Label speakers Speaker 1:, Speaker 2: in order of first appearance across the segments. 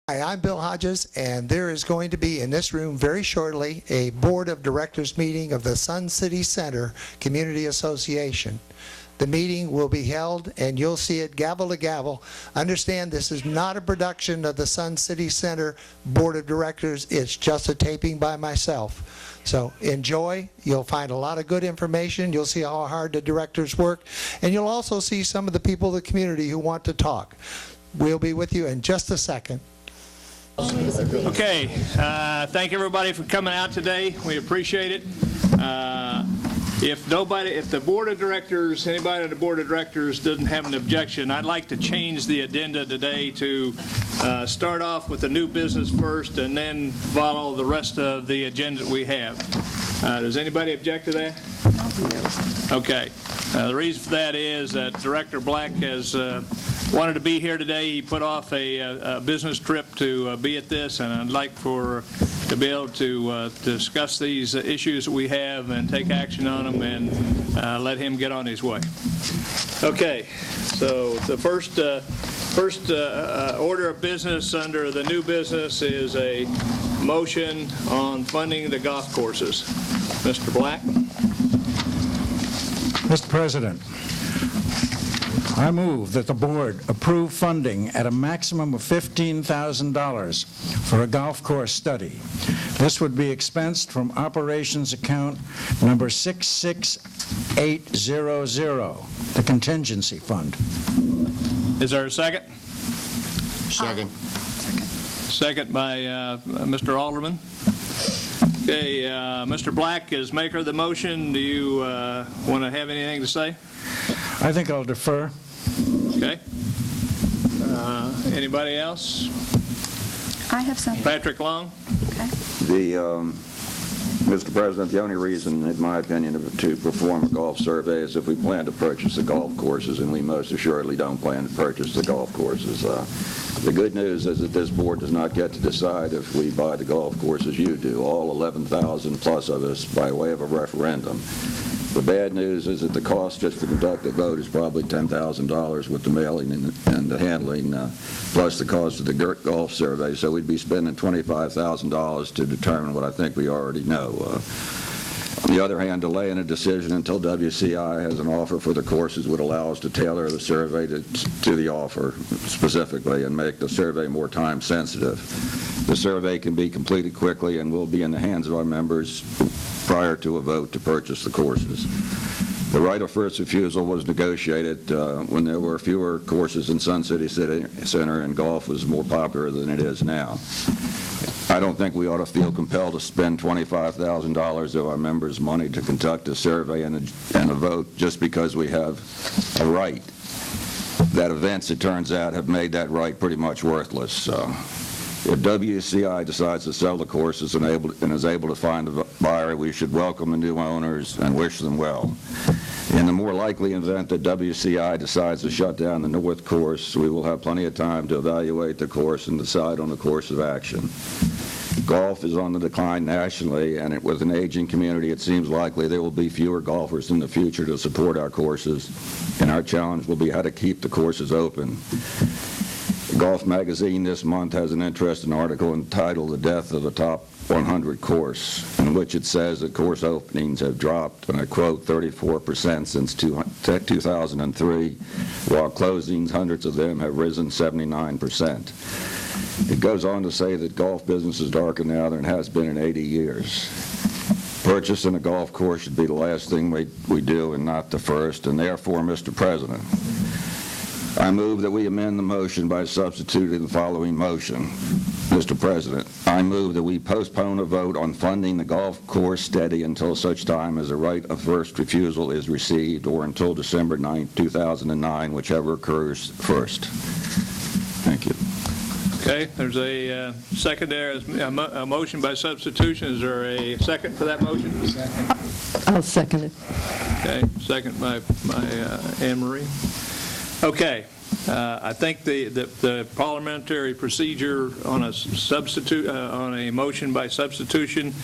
Speaker 1: Hi, I'm Bill Hodges, and there is going to be in this room very shortly a Board of Directors meeting of the Sun City Center Community Association. The meeting will be held, and you'll see it gavel to gavel. Understand this is not a production of the Sun City Center Board of Directors. It's just a taping by myself. So enjoy. You'll find a lot of good information. You'll see how hard the directors work, and you'll also see some of the people of the community who want to talk. We'll be with you in just a second.
Speaker 2: Okay, thank everybody for coming out today. We appreciate it. If the board of directors, anybody on the board of directors doesn't have an objection, I'd like to change the agenda today to start off with the new business first and then follow the rest of the agenda that we have. Does anybody object to that? Okay. The reason for that is that Director Black has wanted to be here today. He put off a business trip to be at this, and I'd like to be able to discuss these issues that we have and take action on them and let him get on his way. Okay, so the first order of business under the new business is a motion on funding the golf courses. Mr. Black.
Speaker 3: Mr. President, I move that the board approve funding at a maximum of $15,000 for a golf course study. This would be expensed from operations account number 66800, the contingency fund.
Speaker 2: Is there a second?
Speaker 4: Second.
Speaker 2: Second by Mr. Alderman. Okay, Mr. Black is maker of the motion. Do you want to have anything to say?
Speaker 3: I think I'll defer.
Speaker 2: Okay. Anybody else?
Speaker 5: I have something.
Speaker 2: Patrick Long.
Speaker 5: Okay.
Speaker 4: Mr. President, the only reason, in my opinion, to perform a golf survey is if we plan to purchase the golf courses, and we most assuredly don't plan to purchase the golf courses. The good news is that this board does not get to decide if we buy the golf courses. You do, all 11,000 plus of us, by way of a referendum. The bad news is that the cost just to conduct a vote is probably $10,000 with the mailing and the handling, plus the cost of the golf survey. So we'd be spending $25,000 to determine what I think we already know. On the other hand, delaying a decision until WCI has an offer for the courses would allow us to tailor the survey to the offer specifically and make the survey more time sensitive. The survey can be completed quickly and will be in the hands of our members prior to a vote to purchase the courses. The right of first refusal was negotiated when there were fewer courses in Sun City Center and golf was more popular than it is now. I don't think we ought to feel compelled to spend $25,000 of our members' money to conduct a survey and a vote just because we have a right. That events, it turns out, have made that right pretty much worthless. If WCI decides to sell the courses and is able to find a buyer, we should welcome the new owners and wish them well. In the more likely event that WCI decides to shut down the North course, we will have plenty of time to evaluate the course and decide on the course of action. Golf is on the decline nationally, and with an aging community, it seems likely there will be fewer golfers in the future to support our courses, and our challenge will be how to keep the courses open. Golf Magazine this month has an interesting article entitled "The Death of a Top 100 Course," in which it says that course openings have dropped, and I quote, 34% since 2003, while closings, hundreds of them, have risen 79%. It goes on to say that golf business is darker now than it has been in 80 years. Purchasing a golf course should be the last thing we do and not the first, and therefore, Mr. President, I move that we amend the motion by substituting the following motion. Mr. President, I move that we postpone a vote on funding the golf course study until such time as a right of first refusal is received or until December 9, 2009, whichever occurs first. Thank you.
Speaker 2: Okay, there's a second there, a motion by substitution. Is there a second for that motion?
Speaker 5: Second. I'll second it.
Speaker 2: Okay, second by Anne Marie. Okay, I think the parliamentary procedure on a motion by substitution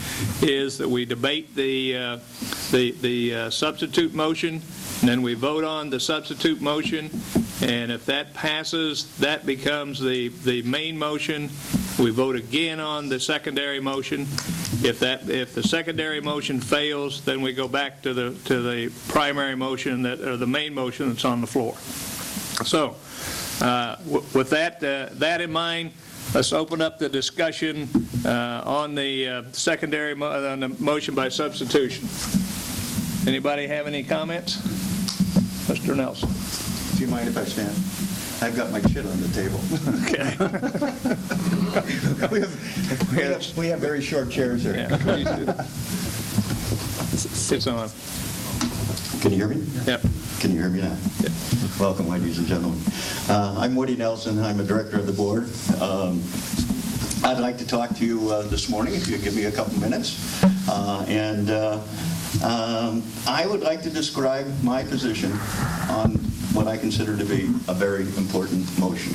Speaker 2: is that we debate the substitute motion And then we vote on the substitute motion, and if that passes, that becomes the main motion. We vote again on the secondary motion. If the secondary motion fails, then we go back to the primary motion or the main motion that's on the floor. So, with that in mind, let's open up the discussion on the secondary on the motion by substitution. Anybody have any comments? Mr. Nelson.
Speaker 6: Do you mind if I stand? I've got my chin on the table.
Speaker 2: Okay.
Speaker 6: we have very short chairs here.
Speaker 2: Yeah, please do. It's on.
Speaker 6: Can you hear me?
Speaker 2: Yep.
Speaker 6: Can you hear me now?
Speaker 2: Yep.
Speaker 6: Welcome, ladies and gentlemen. I'm Woody Nelson. I'm a director of the board. I'd like to talk to you this morning, if you give me a couple minutes. I would like to describe my position on what I consider to be a very important motion.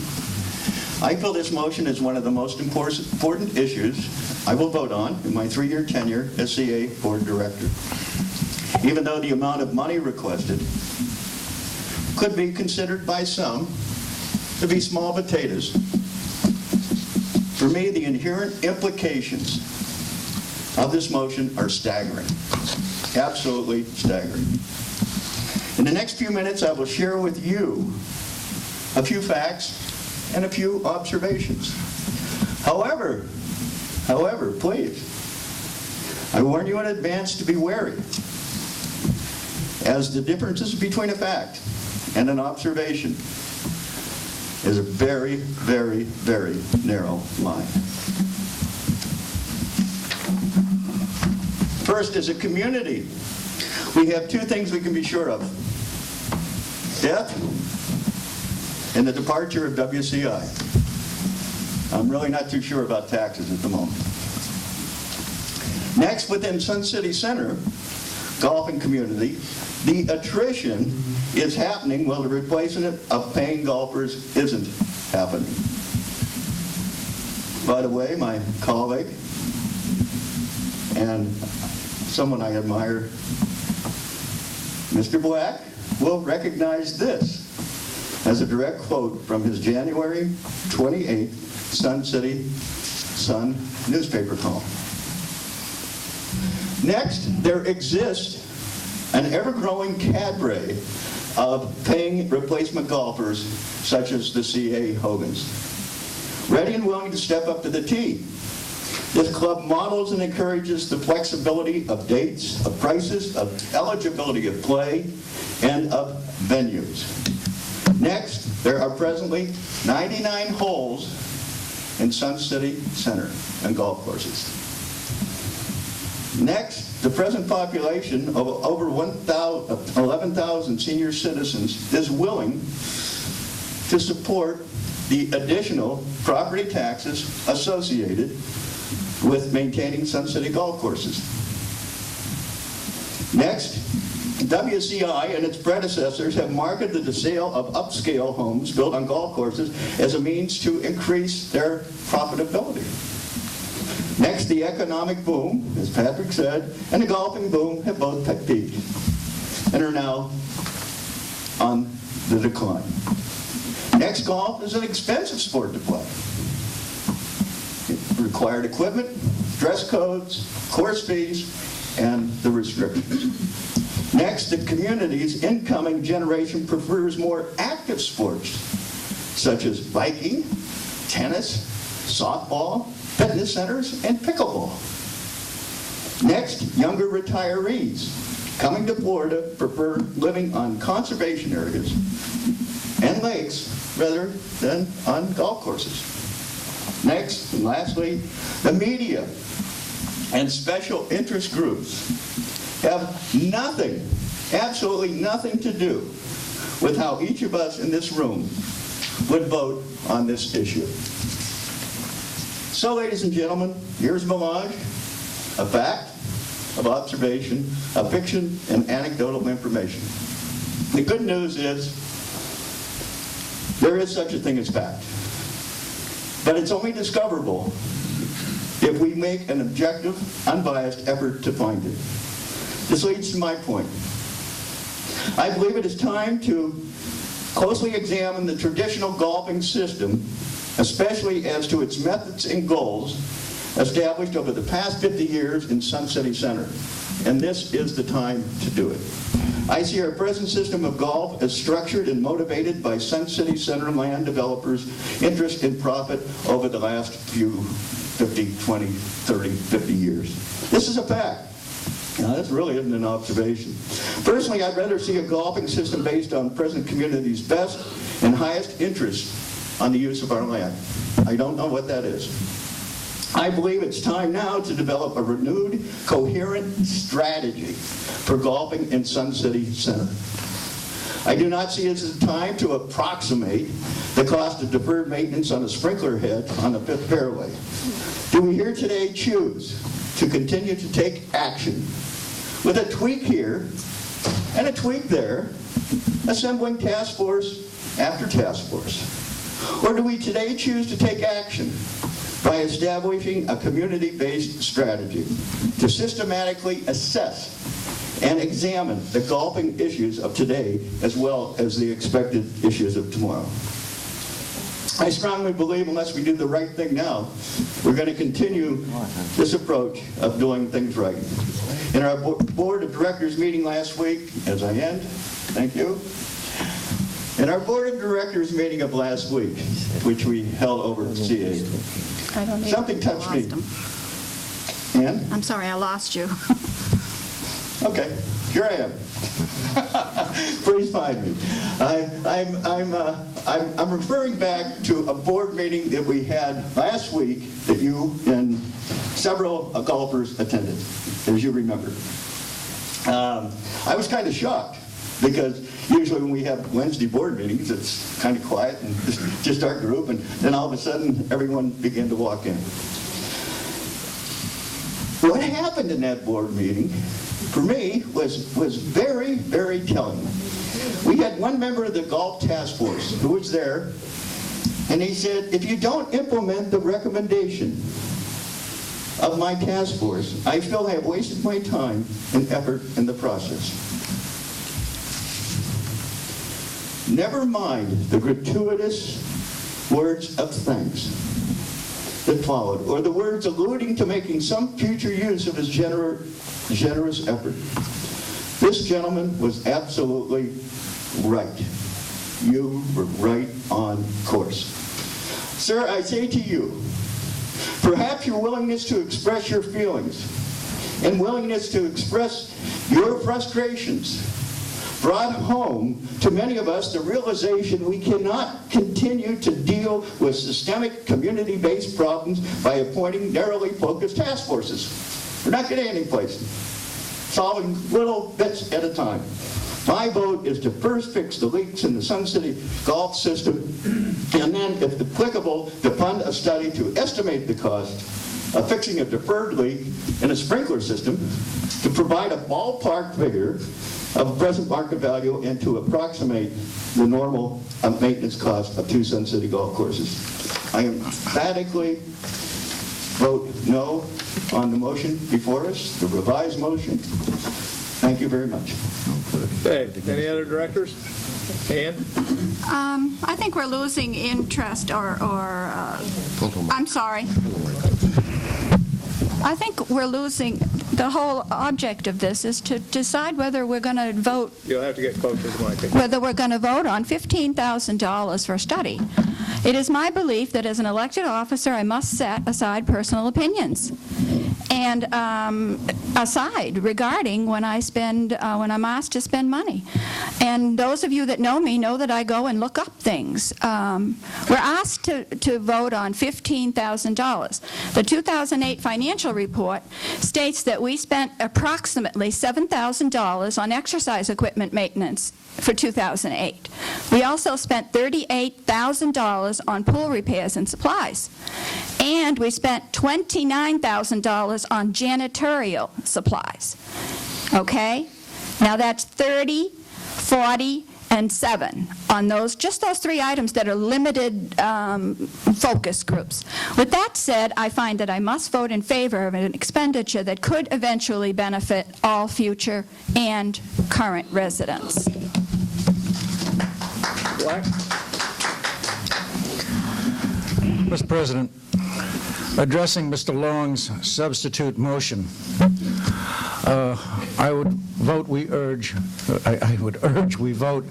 Speaker 6: I feel this motion is one of the most important issues I will vote on in my 3-year tenure as CA board director. Even though the amount of money requested could be considered by some to be small potatoes, for me, the inherent implications of this motion are staggering. Absolutely staggering. In the next few minutes, I will share with you a few facts and a few observations. However, please, I warn you in advance to be wary, as the differences between a fact and an observation is a very, very, very narrow line. First, as a community, we have two things we can be sure of: death and the departure of WCI. I'm really not too sure about taxes at the moment. Next, within Sun City Center golfing community, the attrition is happening while the replacement of paying golfers isn't happening. By the way, my colleague and someone I admire, Mr. Black, will recognize this as a direct quote from his January 28th Sun City Sun newspaper column. Next, there exists an ever-growing cadre of paying replacement golfers, such as the C.A. Hogans, ready and willing to step up to the tee. This club models and encourages the flexibility of dates, of prices, of eligibility of play, and of venues. Next, there are presently 99 holes in Sun City Center and golf courses. Next, the present population of over 11,000 senior citizens is willing to support the additional property taxes associated with maintaining Sun City golf courses. Next, WCI and its predecessors have marketed the sale of upscale homes built on golf courses as a means to increase their profitability. Next, the economic boom, as Patrick said, and the golfing boom have both peaked and are now on the decline. Next, golf is an expensive sport to play. Required equipment, dress codes, course fees, and the restrictions. Next, the community's incoming generation prefers more active sports, such as biking, tennis, softball, fitness centers, and pickleball. Next, younger retirees coming to Florida prefer living on conservation areas and lakes rather than on golf courses. Next, and lastly, the media and special interest groups have nothing, absolutely nothing to do with how each of us in this room would vote on this issue. So, ladies and gentlemen, here's melange, a fact, of observation, of fiction, and anecdotal information. The good news is there is such a thing as fact. But it's only discoverable if we make an objective, unbiased effort to find it. This leads to my point. I believe it is time to closely examine the traditional golfing system, especially as to its methods and goals established over the past 50 years in Sun City Center. And this is the time to do it. I see our present system of golf as structured and motivated by Sun City Center land developers' interest in profit over the last few 50, 20, 30, 50 years. This is a fact. Now, this really isn't an observation. Personally, I'd rather see a golfing system based on present community's best and highest interest on the use of our land. I don't know what that is. I believe it's time now to develop a renewed, coherent strategy for golfing in Sun City Center. I do not see it as a time to approximate the cost of deferred maintenance on a sprinkler head on the 5th fairway. Do we here today choose to continue to take action with a tweak here and a tweak there, assembling task force after task force? Or do we today choose to take action by establishing a community-based strategy to systematically assess and examine the golfing issues of today as well as the expected issues of tomorrow? I strongly believe unless we do the right thing now, we're going to continue this approach of doing things right. In our board of directors meeting last week, as I end, thank you. In our board of directors meeting of last week, which we held over at CA, something touched me. Ann?
Speaker 7: I'm sorry, I lost you.
Speaker 6: Okay, here I am. Please find me. I'm referring back to a board meeting that we had last week that you and several golfers attended, as you remember. I was kind of shocked because usually when we have Wednesday board meetings, it's kind of quiet and just our group, and then all of a sudden everyone began to walk in. What happened in that board meeting, for me, was very, very telling. We had one member of the golf task force who was there, and he said, if you don't implement the recommendation of my task force, I feel I have wasted my time and effort in the process. Never mind the gratuitous words of thanks that followed, or the words alluding to making some future use of his generous effort. This gentleman was absolutely right. You were right on course. Sir, I say to you, perhaps your willingness to express your feelings and willingness to express your frustrations brought home to many of us the realization we cannot continue to deal with systemic community-based problems by appointing narrowly focused task forces. We're not getting any place. Solving little bits at a time. My vote is to first fix the leaks in the Sun City golf system, and then, if applicable, to fund a study to estimate the cost of fixing a deferred leak in a sprinkler system, to provide a ballpark figure of present market value and to approximate the normal maintenance cost of 2 Sun City golf courses. I emphatically vote no on the motion before us, the revised motion. Thank you very much.
Speaker 2: Okay, any other directors? Ann?
Speaker 7: I think we're losing interest I'm sorry. I think we're losing, the whole object of this is to decide whether we're going to vote,
Speaker 2: You'll have to get closer to the mic.
Speaker 7: whether we're going to vote on $15,000 for a study. It is my belief that as an elected officer, I must set aside personal opinions and aside regarding when when I'm asked to spend money. And those of you that know me know that I go and look up things. We're asked to vote on $15,000. The 2008 financial report states that we spent approximately $7,000 on exercise equipment maintenance for 2008. We also spent $38,000 on pool repairs and supplies. And we spent $29,000 on janitorial supplies. Okay? Now that's 30, 40, and 7 on just those 3 items that are limited focus groups. With that said, I find that I must vote in favor of an expenditure that could eventually benefit all future and current residents.
Speaker 2: Black?
Speaker 3: Mr. President, addressing Mr. Long's substitute motion, I would urge we vote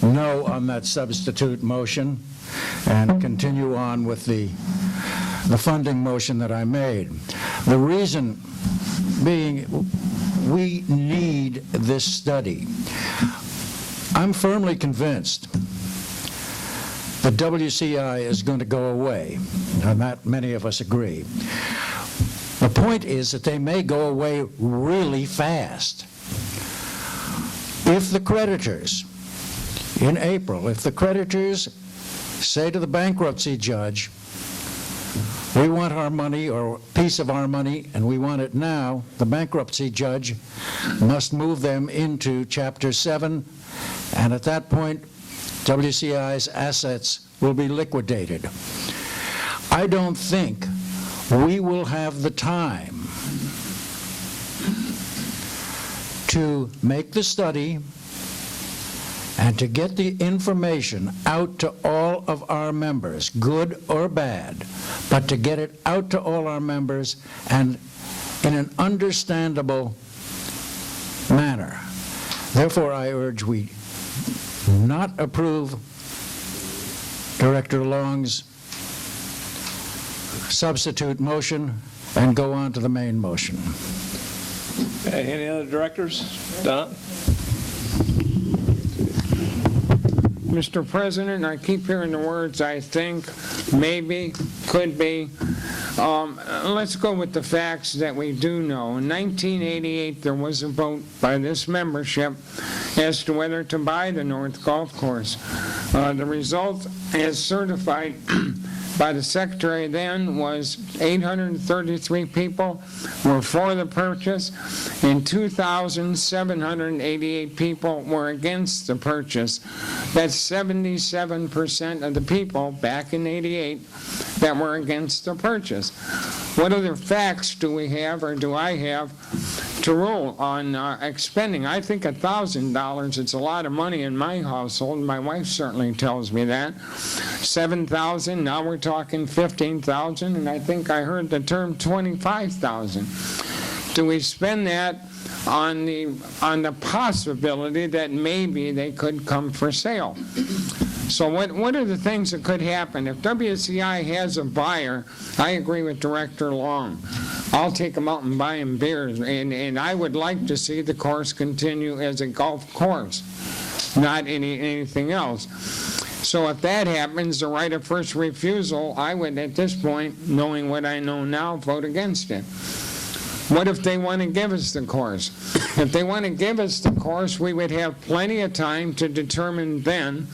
Speaker 3: no on that substitute motion and continue on with the funding motion that I made. The reason being, we need this study. I'm firmly convinced that WCI is going to go away, and that many of us agree. The point is that they may go away really fast. If the creditors, in April, if the creditors say to the bankruptcy judge, we want our money or a piece of our money and we want it now, the bankruptcy judge must move them into Chapter 7, and at that point, WCI's assets will be liquidated. I don't think we will have the time to make the study and to get the information out to all of our members, good or bad, but to get it out to all our members and in an understandable manner. Therefore, I urge we not approve Director Long's substitute motion and go on to the main motion.
Speaker 2: Okay, any other directors? Don?
Speaker 8: Mr. President, I keep hearing the words I think, maybe, could be. Let's go with the facts that we do know. In 1988, there was a vote by this membership as to whether to buy the North Golf Course. The result, as certified by the Secretary then, was 833 people were for the purchase, and 2,788 people were against the purchase. That's 77% of the people back in '88 that were against the purchase. What other facts do we have, or do I have, to rule on expending? I think $1,000, it's a lot of money in my household. My wife certainly tells me that. $7,000, now we're talking $15,000, and I think I heard the term $25,000. Do we spend that on the possibility that maybe they could come for sale? So what are the things that could happen? If WCI has a buyer, I agree with Director Long. I'll take them out and buy them beers, and I would like to see the course continue as a golf course, not anything else. So if that happens, the right of first refusal, I would, at this point, knowing what I know now, vote against it. What if they want to give us the course? If they want to give us the course, we would have plenty of time to determine then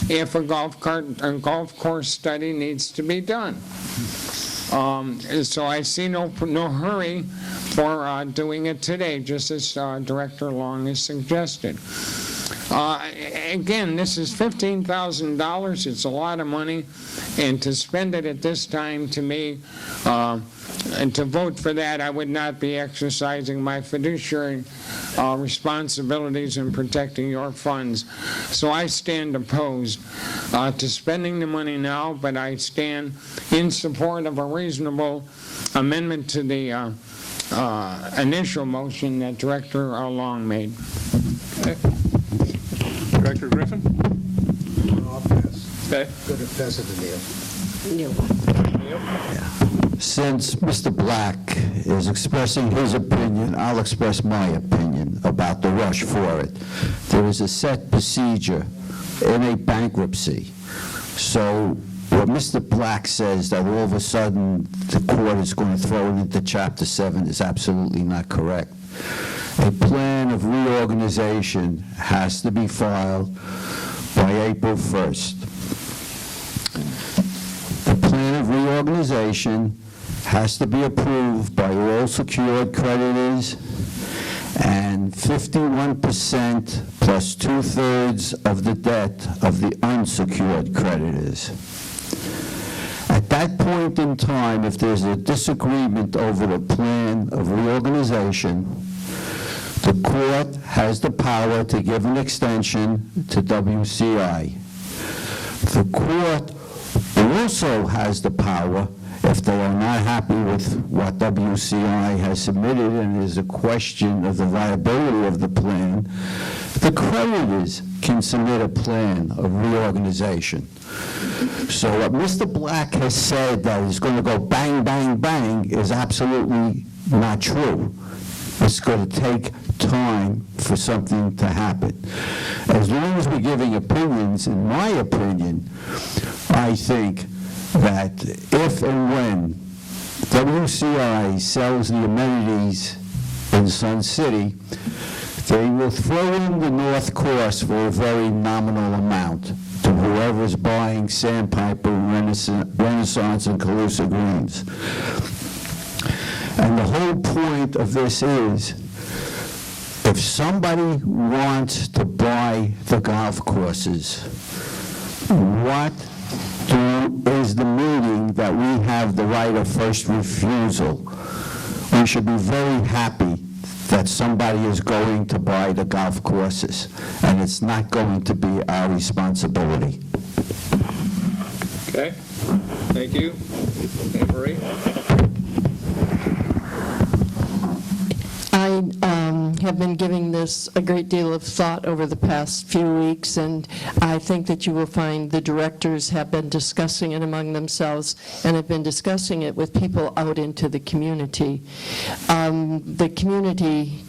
Speaker 8: if a golf course study needs to be done. So I see no hurry for doing it today, just as Director Long has suggested. Again, this is $15,000. It's a lot of money, and to spend it at this time, to me, and to vote for that, I would not be exercising my fiduciary responsibilities in protecting your funds. So I stand opposed to spending the money now, but I stand in support of a reasonable amendment to the initial motion that Director Long made.
Speaker 2: Okay. Director Griffin?
Speaker 9: I'll pass.
Speaker 2: Okay.
Speaker 9: Go to pass it to Neil.
Speaker 10: Since Mr. Black is expressing his opinion, I'll express my opinion about the rush for it. There is a set procedure in a bankruptcy. So what Mr. Black says, that all of a sudden the court is going to throw it into Chapter 7, is absolutely not correct. A plan of reorganization has to be filed by April 1st. The plan of reorganization has to be approved by all secured creditors and 51% plus 2/3 of the debt of the unsecured creditors. At that point in time, if there's a disagreement over the plan of reorganization, the court has the power to give an extension to WCI. The court also has the power, if they are not happy with what WCI has submitted and there's a question of the viability of the plan, the creditors can submit a plan of reorganization. So what Mr. Black has said that is going to go bang, bang, bang is absolutely not true. It's going to take time for something to happen. As long as we're giving opinions, in my opinion, I think that if and when WCI sells the amenities in Sun City, they will throw in the North Course for a very nominal amount to whoever's buying Sandpiper, Renaissance, and Calusa Greens. And the whole point of this is, if somebody wants to buy the golf courses, what is the meaning that we have the right of first refusal? We should be very happy that somebody is going to buy the golf courses, and it's not going to be our responsibility.
Speaker 2: Okay, thank you. Anne Marie?
Speaker 5: I have been giving this a great deal of thought over the past few weeks, and I think that you will find the directors have been discussing it among themselves and have been discussing it with people out into the community. The community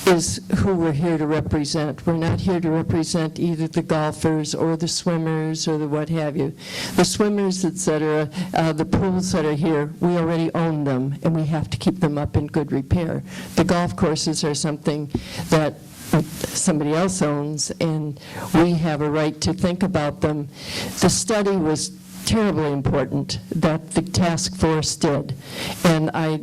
Speaker 5: is who we're here to represent. We're not here to represent either the golfers or the swimmers or the what have you. The swimmers, etc., the pools that are here, we already own them, and we have to keep them up in good repair. The golf courses are something that somebody else owns, and we have a right to think about them. The study was terribly important that the task force did, and I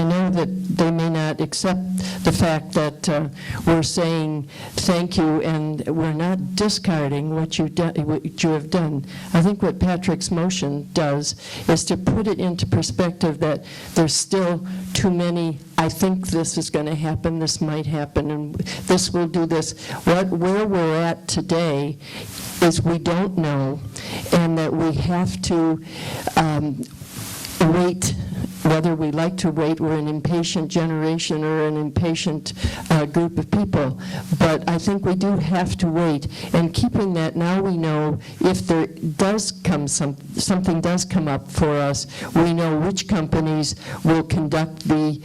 Speaker 5: know that they may not accept the fact that we're saying thank you and we're not discarding what you have done. I think what Patrick's motion does is to put it into perspective that there's still too many, I think this is going to happen, this might happen, and this will do this. Where we're at today is we don't know, and that we have to wait. Whether we like to wait, we're an impatient generation or an impatient group of people. But I think we do have to wait. And keeping that, now we know if there does come something does come up for us, we know which companies will conduct the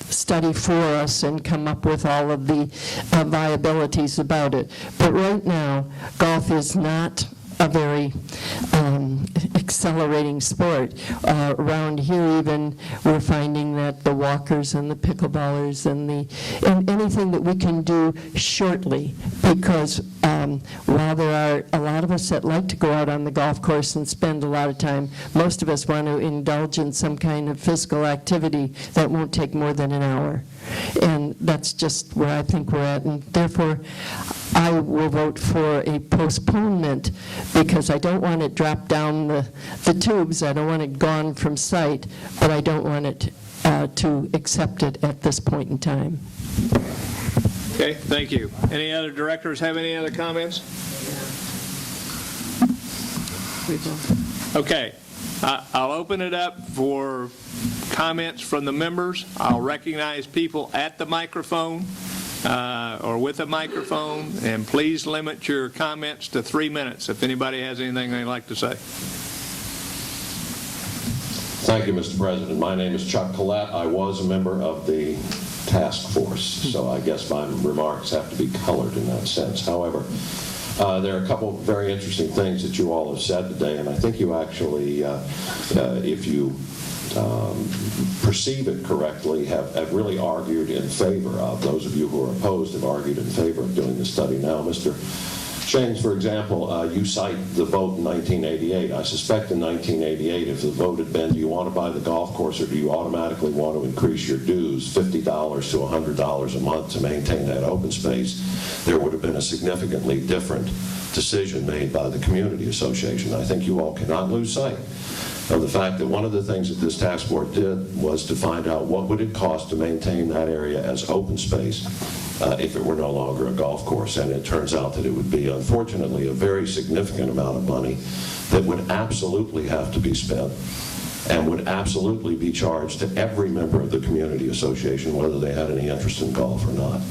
Speaker 5: study for us and come up with all of the viabilities about it. But right now, golf is not a very accelerating sport. Around here even, we're finding that the walkers and the pickleballers and anything that we can do shortly, because while there are a lot of us that like to go out on the golf course and spend a lot of time, most of us want to indulge in some kind of physical activity that won't take more than an hour. And that's just where I think we're at, and therefore I will vote for a postponement, because I don't want it dropped down the tubes. I don't want it gone from sight, but I don't want it to accept it at this point in time.
Speaker 2: Okay, thank you. Any other directors have any other comments? Okay, I'll open it up for comments from the members. I'll recognize people at the microphone or with a microphone, and please limit your comments to 3 minutes if anybody has anything they'd like to say.
Speaker 11: Thank you, Mr. President. My name is Chuck Collette. I was a member of the task force, so I guess my remarks have to be colored in that sense. However, there are a couple of very interesting things that you all have said today, and I think you actually, if you perceive it correctly, have really argued in favor of. Those of you who are opposed have argued in favor of doing the study now. Mr. James, for example, you cite the vote in 1988. I suspect in 1988, if the vote had been, do you want to buy the golf course or do you automatically want to increase your dues $50 to $100 a month to maintain that open space, there would have been a significantly different decision made by the community association. I think you all cannot lose sight of the fact that one of the things that this task force did was to find out what would it cost to maintain that area as open space if it were no longer a golf course. And it turns out that it would be, unfortunately, a very significant amount of money that would absolutely have to be spent and would absolutely be charged to every member of the community association, whether they had any interest in golf or not.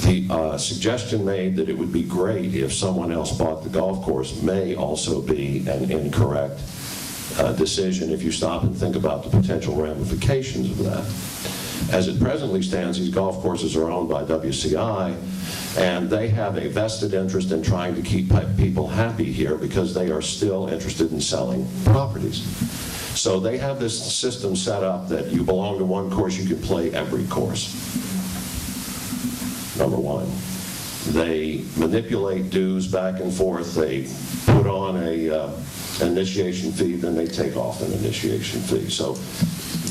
Speaker 11: The suggestion made that it would be great if someone else bought the golf course may also be an incorrect decision if you stop and think about the potential ramifications of that. As it presently stands, these golf courses are owned by WCI, and they have a vested interest in trying to keep people happy here because they are still interested in selling properties. So they have this system set up that you belong to one course, you can play every course. Number one. They manipulate dues back and forth. They put on a initiation fee, then they take off an initiation fee. So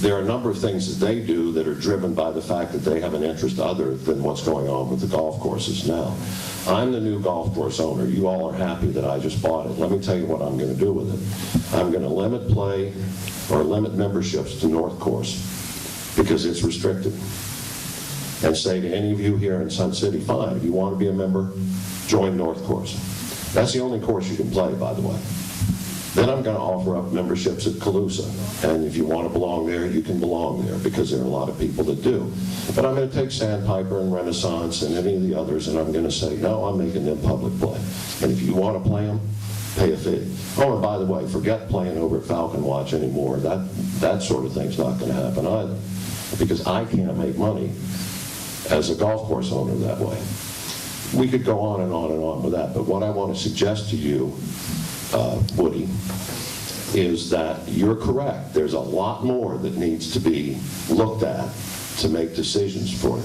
Speaker 11: there are a number of things that they do that are driven by the fact that they have an interest other than what's going on with the golf courses now. I'm the new golf course owner. You all are happy that I just bought it. Let me tell you what I'm going to do with it. I'm going to limit play or limit memberships to North Course because it's restricted. And say to any of you here in Sun City, fine, if you want to be a member, join North Course. That's the only course you can play, by the way. Then I'm going to offer up memberships at Calusa. And if you want to belong there, you can belong there because there are a lot of people that do. But I'm going to take Sandpiper and Renaissance and any of the others, and I'm going to say, no, I'm making them public play. And if you want to play them, pay a fee. Oh, and by the way, forget playing over at Falcon Watch anymore. That sort of thing's not going to happen either because I can't make money as a golf course owner that way. We could go on and on and on with that, but what I want to suggest to you, Woody, is that you're correct. There's a lot more that needs to be looked at to make decisions for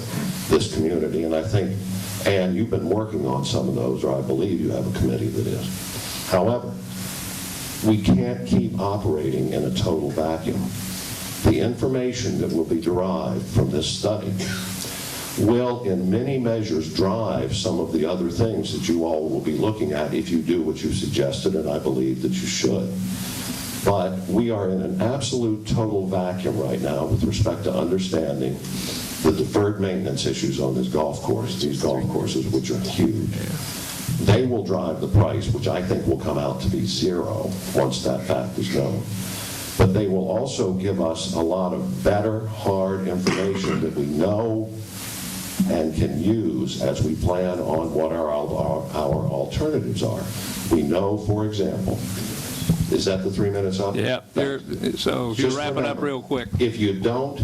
Speaker 11: this community, and I think, Ann, you've been working on some of those, or I believe you have a committee that is. However, we can't keep operating in a total vacuum. The information that will be derived from this study will in many measures drive some of the other things that you all will be looking at if you do what you suggested, and I believe that you should. But we are in an absolute total vacuum right now with respect to understanding the deferred maintenance issues on this golf course, these golf courses, which are huge. They will drive the price, which I think will come out to be zero once that fact is known. But they will also give us a lot of better, hard information that we know and can use as we plan on what our alternatives are. We know, for example, is that the 3 minutes up?
Speaker 2: Yeah, so if you wrap it up real quick.
Speaker 11: If you don't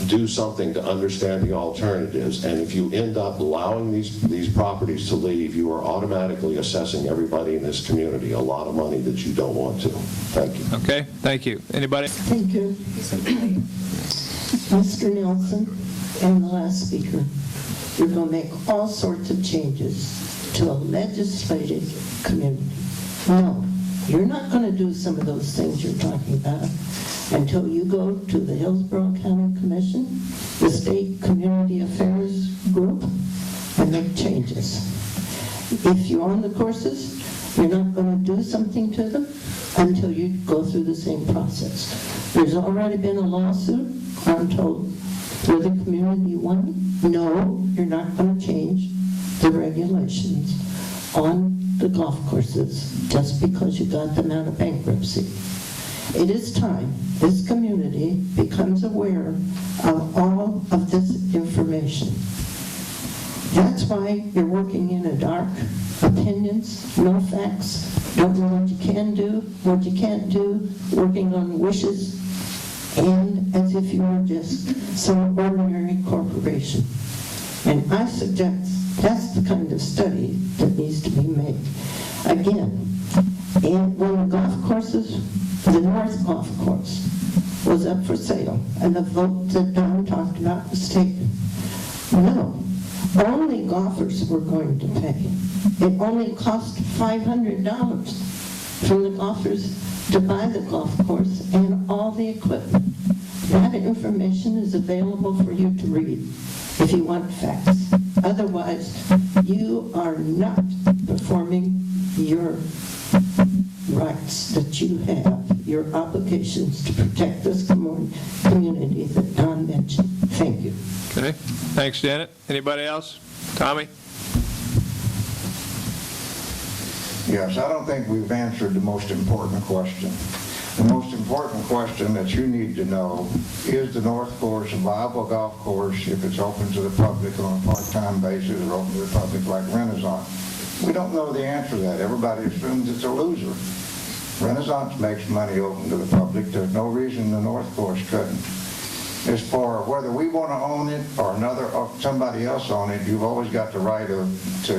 Speaker 11: do something to understand the alternatives, and if you end up allowing these properties to leave, you are automatically assessing everybody in this community a lot of money that you don't want to. Thank you.
Speaker 2: Okay, thank you. Anybody?
Speaker 12: Thank you. Mr. Nelson and the last speaker, you're going to make all sorts of changes to a legislative community. No, you're not going to do some of those things you're talking about until you go to the Hillsborough County Commission, the State Community Affairs Group, and make changes. If you own the courses, you're not going to do something to them until you go through the same process. There's already been a lawsuit, I'm told, where the community won. No, you're not going to change the regulations on the golf courses just because you got them out of bankruptcy. It is time this community becomes aware of all of this information. That's why you're working in a dark, opinions, no facts, don't know what you can do, what you can't do, working on wishes, and as if you were just some ordinary corporation. And I suggest that's the kind of study that needs to be made. Again, and when the golf courses, the North Golf Course was up for sale, and the vote that Don talked about was taken. No, only golfers were going to pay. It only cost $500 from the golfers to buy the golf course and all the equipment. That information is available for you to read if you want facts. Otherwise, you are not performing your rights that you have, your obligations to protect this community that Don mentioned. Thank you.
Speaker 2: Okay, thanks, Janet. Anybody else? Tommy?
Speaker 13: Yes, I don't think we've answered the most important question. The most important question that you need to know, is the North Course a viable golf course if it's open to the public on a part-time basis or open to the public like Renaissance? We don't know the answer to that. Everybody assumes it's a loser. Renaissance makes money open to the public. There's no reason the North Course couldn't. As for whether we want to own it or somebody else own it, you've always got the right to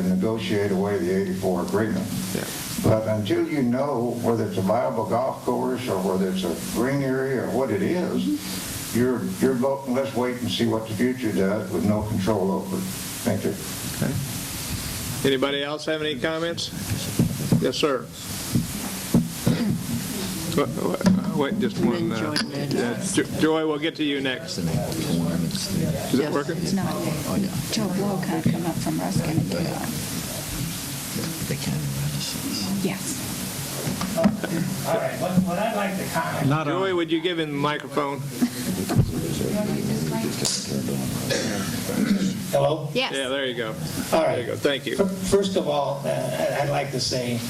Speaker 13: negotiate away the '84 agreement.
Speaker 2: Yeah.
Speaker 13: But until you know whether it's a viable golf course or whether it's a green area or what it is, you're voting, let's wait and see what the future does with no control over it. Thank you.
Speaker 2: Okay. Anybody else have any comments? Yes, sir. Wait just one. Joy, we'll get to you next. Is it working?
Speaker 7: It's not. Joe Blow can't come up from Ruskin and do it.
Speaker 3: They can in Renaissance.
Speaker 7: Yes.
Speaker 9: All right, what I'd like to comment.
Speaker 3: Not on.
Speaker 2: Joy, would you give him the microphone?
Speaker 9: Hello?
Speaker 7: Yes.
Speaker 2: Yeah, there you go.
Speaker 9: All
Speaker 2: There
Speaker 9: right.
Speaker 2: you go. Thank you.
Speaker 9: First of all, I'd like to say,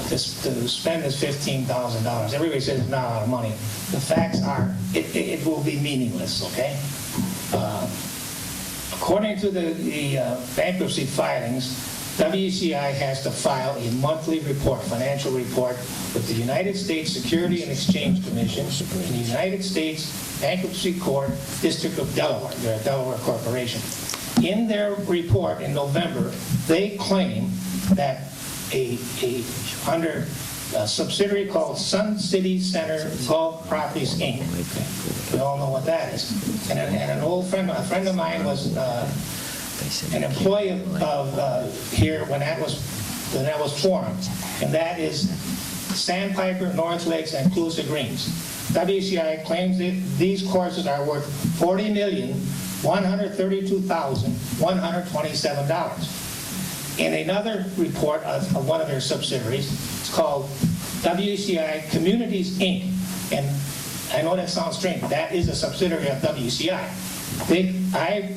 Speaker 9: to spend this $15,000, everybody says it's not a lot of money. The facts are, it will be meaningless, okay? According to the bankruptcy filings, WCI has to file a monthly report, financial report, with the United States Security and Exchange Commission and the United States Bankruptcy Court, District of Delaware. They're a Delaware corporation. In their report in November, they claim that under a subsidiary called Sun City Center Golf Properties, Inc. We all know what that is. And an old friend, a friend of mine was an employee of here when that was formed, and that is Sandpiper, North Lakes, and Coosa Greens. WCI claims that these courses are worth $40,132,127. In another report of one of their subsidiaries, it's called WCI Communities, Inc. And I know that sounds strange, but that is a subsidiary of WCI. I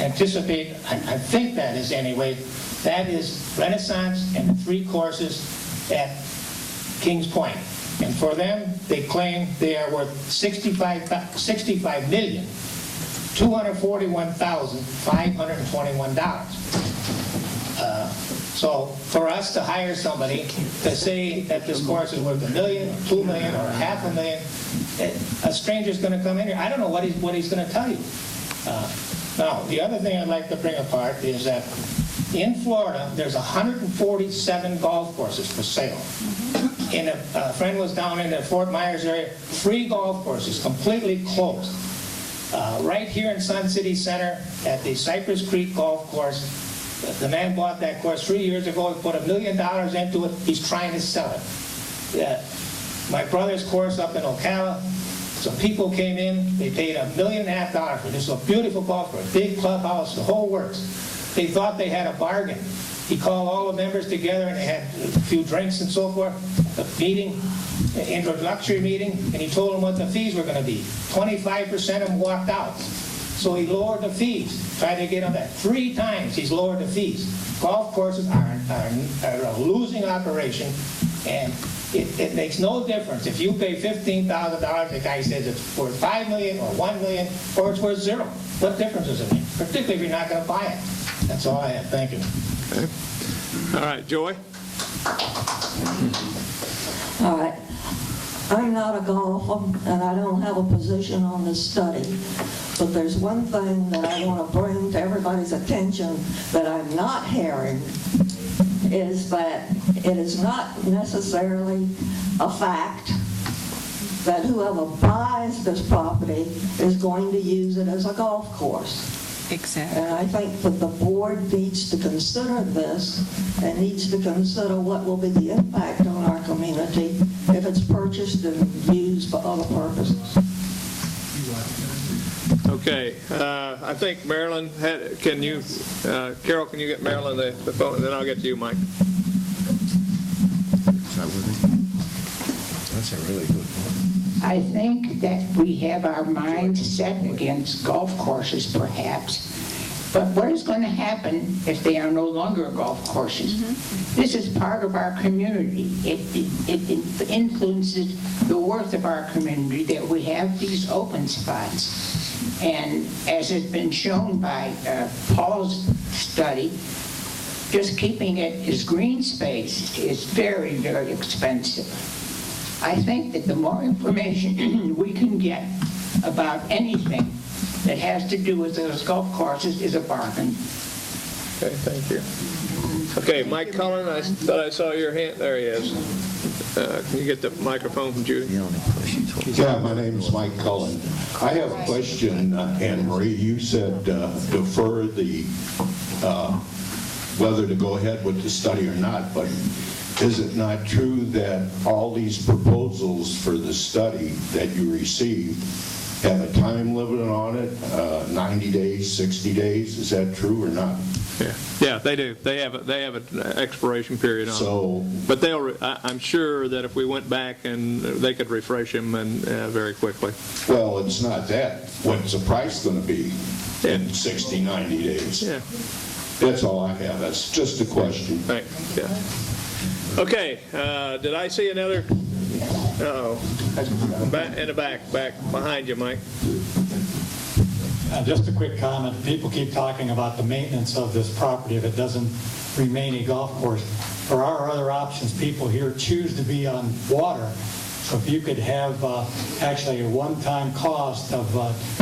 Speaker 9: anticipate, I think that is anyway, that is Renaissance and the 3 courses at Kings Point. And for them, they claim they are worth $65,241,521. So for us to hire somebody to say that this course is worth $1 million, $2 million, or $500,000, a stranger's going to come in here. I don't know what he's going to tell you. Now, the other thing I'd like to bring apart is that in Florida, there's 147 golf courses for sale. And a friend was down in the Fort Myers area, 3 golf courses completely closed. Right here in Sun City Center at the Cypress Creek Golf Course, the man bought that course 3 years ago. He put $1 million into it. He's trying to sell it. My brother's course up in Ocala, some people came in. They paid $1.5 million for this. It's a beautiful golf course, big clubhouse, the whole works. They thought they had a bargain. He called all the members together, and they had a few drinks and so forth, a meeting, an introductory meeting, and he told them what the fees were going to be. 25% of them walked out. So he lowered the fees, tried to get them back. 3 times he's lowered the fees. Golf courses are a losing operation, and it makes no difference if you pay $15,000, the guy says it's worth $5 million or $1 million, or it's worth 0. What difference does it make? Particularly if you're not going to buy it. That's all I have. Thank you.
Speaker 2: Okay. All right, Joy?
Speaker 14: All right. I'm not a golfer, and I don't have a position on this study, but there's one thing that I want to bring to everybody's attention that I'm not hearing, is that it is not necessarily a fact that whoever buys this property is going to use it as a golf course. And I think that the board needs to consider this and needs to consider what will be the impact on our community if it's purchased and used for other purposes.
Speaker 2: Okay, I think Marilyn, can you, Carol, can you get Marilyn the phone, and then I'll get to you, Mike.
Speaker 3: That's a really good point.
Speaker 15: I think that we have our minds set against golf courses, perhaps. But what is going to happen if they are no longer golf courses? This is part of our community. It influences the worth of our community that we have these open spots. And as has been shown by Paul's study, just keeping it as green space is very, very expensive. I think that the more information we can get about anything that has to do with those golf courses is a bargain.
Speaker 2: Okay, thank you. Okay, Mike Cullen, I thought I saw your hand. There he is. Can you get the microphone from Judy?
Speaker 16: Yeah, my name is Mike Cullen. I have a question, Anne Marie. You said defer the whether to go ahead with the study or not, but is it not true that all these proposals for the study that you received have a time limit on it, 90 days, 60 days? Is that true or not?
Speaker 2: Yeah, they do. They have an expiration period on it. But I'm sure that if we went back and they could refresh them and very quickly.
Speaker 16: Well, it's not that. What's the price going to be in 60, 90 days?
Speaker 2: Yeah.
Speaker 16: That's all I have. That's just a question.
Speaker 2: Thanks. Yeah. Okay, did I see another? In the back behind you, Mike.
Speaker 17: Just a quick comment. People keep talking about the maintenance of this property if it doesn't remain a golf course. There are other options. People here choose to be on water. So if you could have actually a one-time cost of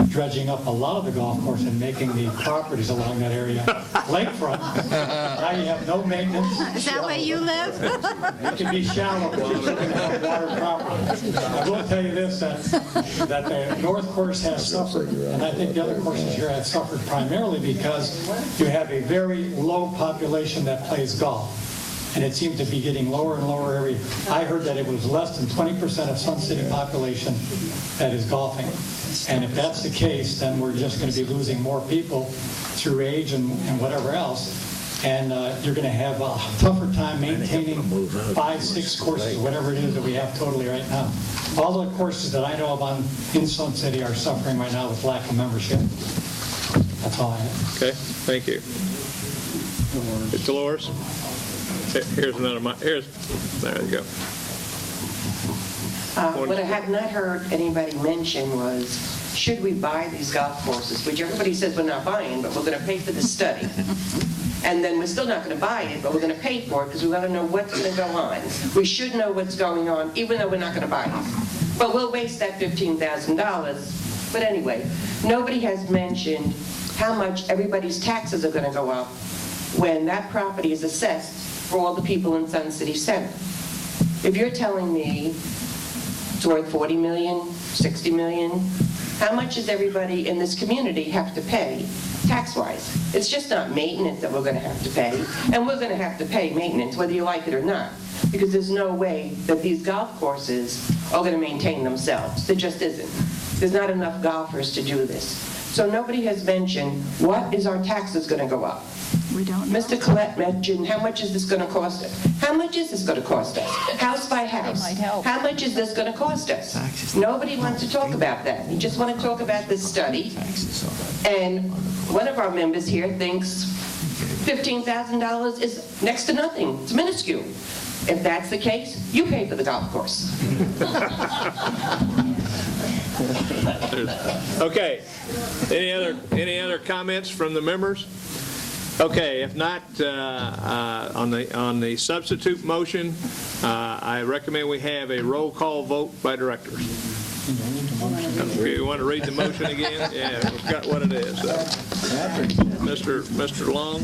Speaker 17: dredging up a lot of the golf course and making the properties along that area lakefront, now you have no maintenance.
Speaker 7: Is that where you live?
Speaker 17: It can be shallow, but you're looking at water property. I will tell you this, that the North Course has suffered, and I think the other courses here have suffered primarily because you have a very low population that plays golf. And it seems to be getting lower and lower every. I heard that it was less than 20% of Sun City population that is golfing. And if that's the case, then we're just going to be losing more people through age and whatever else. And you're going to have a tougher time maintaining 5, 6 courses, whatever it is that we have totally right now. All the courses that I know of in Sun City are suffering right now with lack of membership. That's all I have.
Speaker 2: Okay, thank you. Dolores? Here's another mic. There you go.
Speaker 18: What I have not heard anybody mention was, should we buy these golf courses, which everybody says we're not buying, but we're going to pay for the study. And then we're still not going to buy it, but we're going to pay for it because we want to know what's going to go on. We should know what's going on, even though we're not going to buy it. But we'll waste that $15,000. But anyway, nobody has mentioned how much everybody's taxes are going to go up when that property is assessed for all the people in Sun City Center. If you're telling me it's worth $40 million, $60 million, how much does everybody in this community have to pay tax-wise? It's just not maintenance that we're going to have to pay, and we're going to have to pay maintenance whether you like it or not, because there's no way that these golf courses are going to maintain themselves. There just isn't. There's not enough golfers to do this. So nobody has mentioned, what is our taxes going to go up?
Speaker 7: We don't know.
Speaker 18: Mr. Collette mentioned, how much is this going to cost us? How much is this going to cost us? House by house. How much is this going to cost us? Nobody wants to talk about that. You just want to talk about this study. And one of our members here thinks $15,000 is next to nothing. It's minuscule. If that's the case, you pay for the golf course.
Speaker 2: Okay. Any other comments from the members? Okay, if not, on the substitute motion, I recommend we have a roll call vote by directors. Okay, you want to read the motion again? Yeah, I forgot what it is. Mr. Long?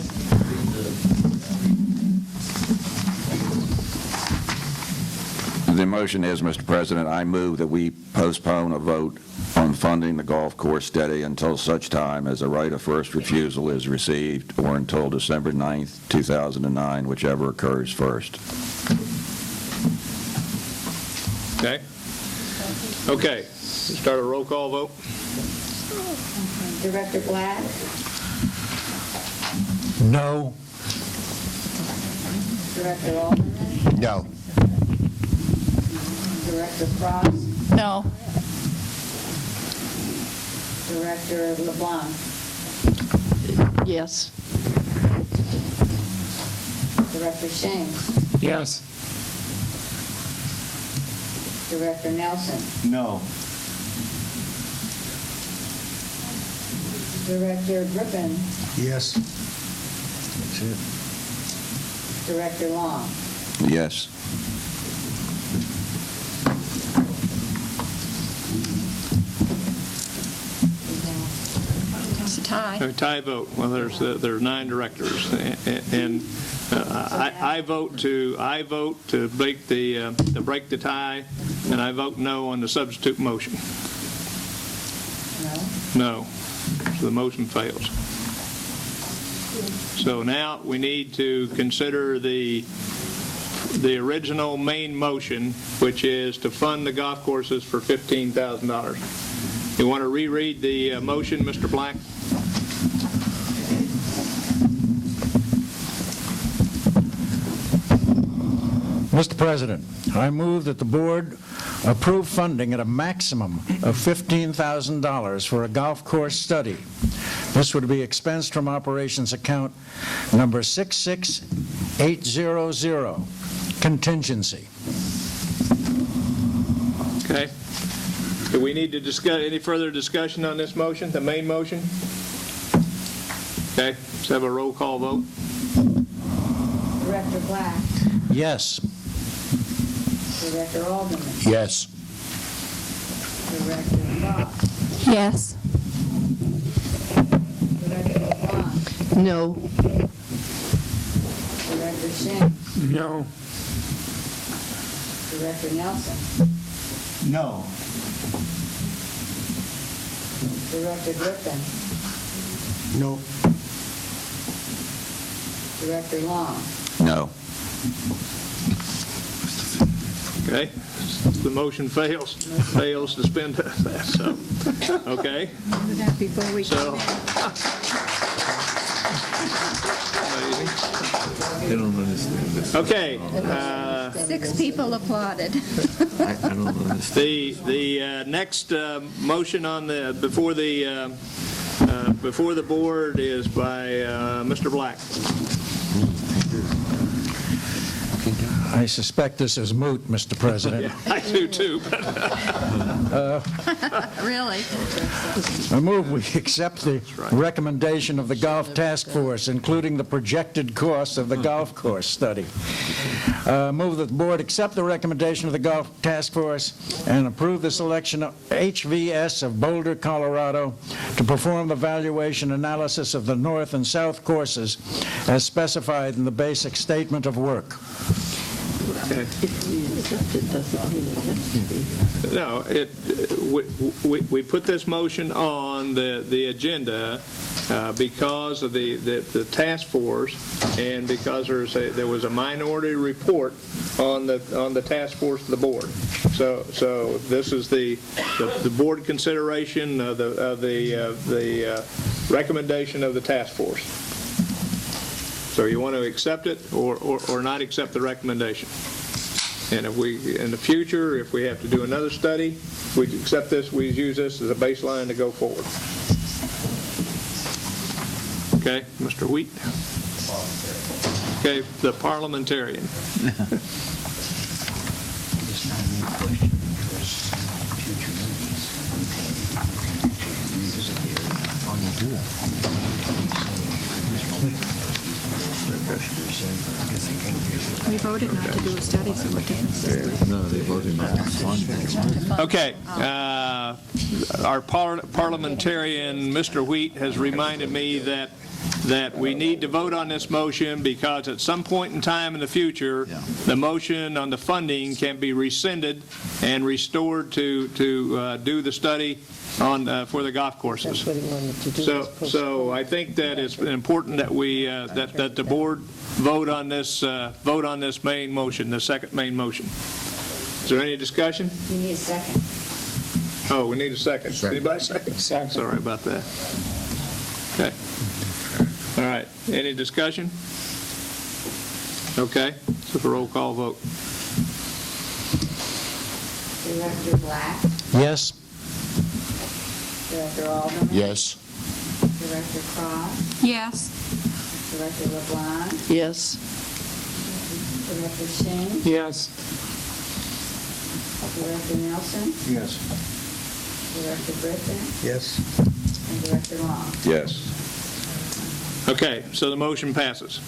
Speaker 4: The motion is, Mr. President, I move that we postpone a vote from funding the golf course study until such time as a right of first refusal is received or until December 9th, 2009, whichever occurs first.
Speaker 2: Okay? Okay, start a roll call vote.
Speaker 19: Director Black,
Speaker 3: No.
Speaker 19: Director Alderman,
Speaker 1: No.
Speaker 19: Director Frost,
Speaker 7: No.
Speaker 19: Director LeBlanc,
Speaker 5: Yes.
Speaker 19: Director Shanks,
Speaker 8: Yes.
Speaker 19: Director Nelson,
Speaker 6: No.
Speaker 19: Director Griffin,
Speaker 1: Yes.
Speaker 19: Director Long.
Speaker 4: Yes.
Speaker 7: It's a tie.
Speaker 2: A tie vote. Well, there's 9 directors, and I vote to break the tie, and I vote no on the substitute motion. No. So the motion fails. So now we need to consider the original main motion, which is to fund the golf courses for $15,000. You want to reread the motion, Mr. Black?
Speaker 3: Mr. President, I move that the board approve funding at a maximum of $15,000 for a golf course study. This would be expensed from operations account number 66800, contingency.
Speaker 2: Okay. Do we need to discuss any further discussion on this motion, the main motion? Okay, let's have a roll call vote.
Speaker 19: Director Black,
Speaker 3: Yes.
Speaker 19: Director Alderman,
Speaker 3: Yes.
Speaker 19: Director Frost,
Speaker 7: Yes.
Speaker 19: Director LeBlanc,
Speaker 5: No.
Speaker 19: Director Shanks,
Speaker 8: No.
Speaker 19: Director Nelson,
Speaker 6: No.
Speaker 19: Director Griffin,
Speaker 1: No.
Speaker 19: Director Long.
Speaker 4: No.
Speaker 2: Okay, the motion fails to spend that, so, okay.
Speaker 7: Before we
Speaker 2: So,
Speaker 20: They don't understand this.
Speaker 2: okay,
Speaker 7: 6 people applauded.
Speaker 20: I don't understand.
Speaker 2: the next motion on before the board is by Mr. Black.
Speaker 3: I suspect this is moot, Mr. President.
Speaker 2: I do too, but
Speaker 7: Really?
Speaker 3: I move we accept the recommendation of the Golf Task Force, including the projected cost of the golf course study. Move that the board accept the recommendation of the Golf Task Force and approve the selection of HVS of Boulder, Colorado, to perform the valuation analysis of the north and south courses as specified in the basic statement of work.
Speaker 2: okay. No, we put this motion on the agenda because of the task force, and because there was a minority report on the task force of the board. So this is the board consideration of the recommendation of the task force. So you want to accept it or not accept the recommendation? And if we, in the future, if we have to do another study, we accept this, we use this as a baseline to go forward. Okay, Mr. Wheat? Okay, the parliamentarian.
Speaker 7: We voted not to do a study, so what difference does it make?
Speaker 20: No, they voted not to fund.
Speaker 2: Okay, our parliamentarian, Mr. Wheat, has reminded me that that we need to vote on this motion because at some point in time in the future, the motion on the funding can be rescinded and restored to do the study on for the golf courses.
Speaker 5: That's what he wanted to do.
Speaker 2: So I think that it's important that we that the board vote on this main motion, the second main motion. Is there any discussion?
Speaker 19: You need a second.
Speaker 2: Oh, we need a second. Anybody second? Sorry about that. Okay. All right. Any discussion? Okay. So for roll call vote.
Speaker 19: Director Black,
Speaker 3: Yes?
Speaker 19: Director Alderman,
Speaker 16: Yes.
Speaker 19: Director Cross,
Speaker 7: Yes.
Speaker 19: Director LeBlanc,
Speaker 5: Yes.
Speaker 19: Director Singh,
Speaker 8: Yes.
Speaker 19: Director Nelson,
Speaker 13: Yes.
Speaker 19: Director Griffin,
Speaker 1: Yes.
Speaker 19: and Director Long.
Speaker 4: Yes.
Speaker 2: Okay. So the motion passes.